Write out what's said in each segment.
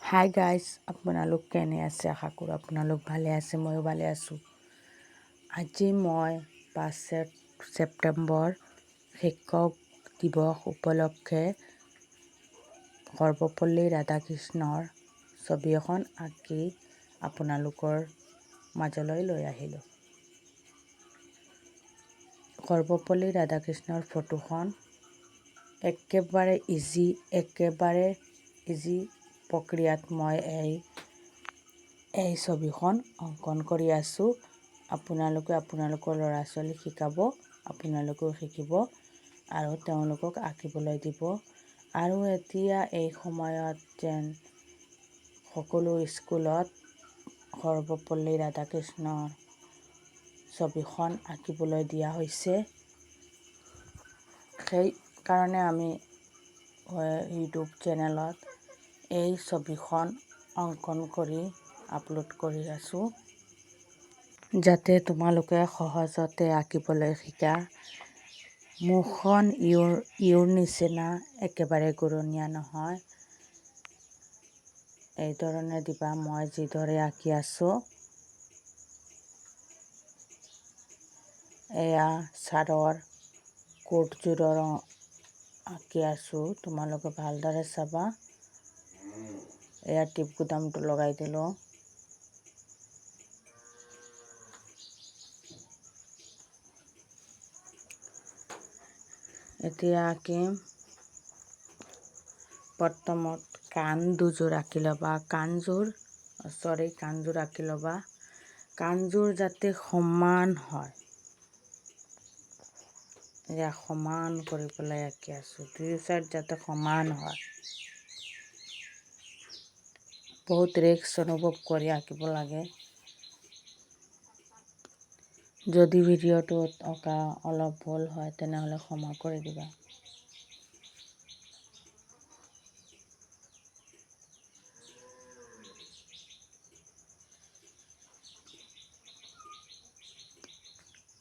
Hi guys, আপোনালোক কেনে আছে? আশা কৰোঁ আপোনালোক ভালে আছে, ময়ো ভালে আছোঁ। আজি মই 5 ছেপ্টেম্বৰ শিক্ষক দিৱস উপলক্ষে সৰ্বপল্লী ৰাধাকৃষ্ণৰ ছবি এখন আঁকি আপোনালোকৰ মাজলৈ লৈ আহিলোঁ। সৰ্বপল্লী ৰাধাকৃষ্ণৰ ফটোখন একেবাৰে ইজি প্ৰক্ৰিয়াত মই এই ছবিখন অংকন কৰি আছোঁ। আপোনালোকে আপোনালোকৰ ল'ৰা ছোৱালীক শিকাব, আপোনালোকেও শিকিব আৰু তেওঁলোকক আঁকিবলৈ দিব। আৰু এতিয়া এই সময়ত যেন সকলো স্কুলত সৰ্বপল্লী ৰাধাকৃষ্ণৰ ছবিখন আঁকিবলৈ দিয়া হৈছে। সেইকাৰণে আমি ইউটিউব চেনেলত এই ছবিখন অংকন কৰি আপলোড কৰি আছোঁ, যাতে তোমালোকে সহজতে আঁকিবলৈ শিকা। মুখখন ইউৰ নিচিনা একেবাৰে ঘূৰণীয়া নহয়, এই ধৰণে দিবা। মই যিদৰে আঁকি আছোঁ, এয়া চাদৰ কোটযোৰৰ আঁকি আছোঁ, তোমালোকে ভালদৰে চাবা। এয়া টিপ গুদামটো লগাই দিলোঁ। এতিয়া আঁকিম। প্ৰথমত কাণ দুযোৰ আঁকি ল'বা। কাণযোৰ আঁকি ল'বা। কাণযোৰ যাতে সমান হয়, এয়া সমান কৰি পেলাই আঁকি আছোঁ। দুয়ো চাইড যাতে সমান হয়, বহুত ৰিস্ক অনুভৱ কৰি আঁকিব লাগে। যদি ভিডিঅ'টোত অঁকা অলপ ভুল হয় তেনেহ'লে ক্ষমা কৰি দিবা।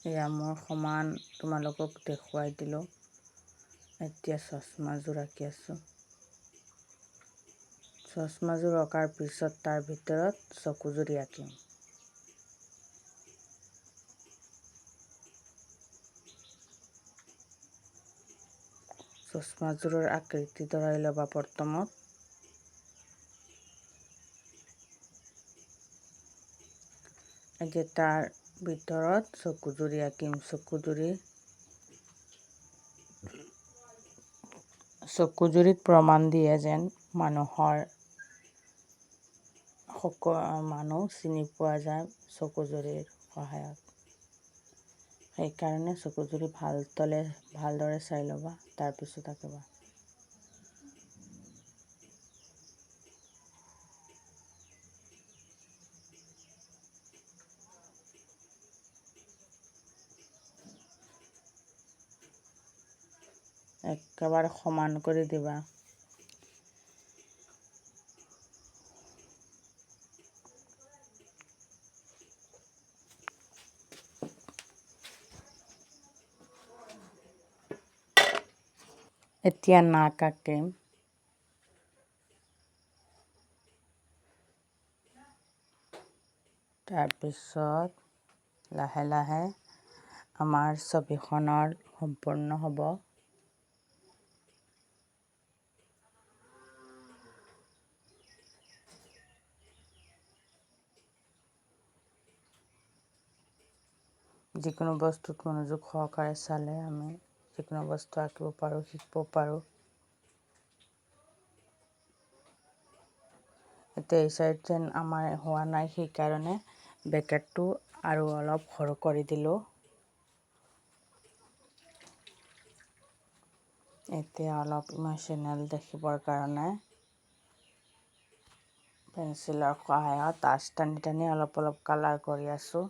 এয়া মোৰ সমান তোমালোকক দেখুৱাই দিলোঁ। এতিয়া চশমাযোৰ আঁকি আছোঁ। চশমাযোৰ অঁকাৰ পিছত তাৰ ভিতৰত চকুজুৰি আঁকিম। চশমাযোৰৰ আকৃতি ধৰাই ল'বা প্ৰথমত। এতিয়া তাৰ ভিতৰত চকুজুৰি আঁকিম। চকুজুৰিত প্ৰমাণ দিয়ে যেন মানুহ চিনি পোৱা যায় চকুজুৰিৰ সহায়ত। সেইকাৰণে চকুজুৰি ভালদৰে চাই ল'বা, তাৰপিছত আঁকিবা। একেবাৰে সমান কৰি দিবা। এতিয়া নাক আঁকিম। তাৰপিছত লাহে লাহে আমাৰ ছবিখনৰ সম্পূৰ্ণ হ'ব। যিকোনো বস্তুত মনোযোগ সহকাৰে চালে আমি যিকোনো বস্তু আঁকিব পাৰোঁ, শিকিব পাৰোঁ। এতিয়া এই চাইড যেন আমাৰ হোৱা নাই, সেইকাৰণে বেকেটটো আৰু অলপ সৰু কৰি দিলোঁ। এতিয়া অলপ ইম'শ্যনেল দেখিবৰ কাৰণে পেঞ্চিলৰ সহায়ত টানি টানি অলপ কালাৰ কৰি আছোঁ।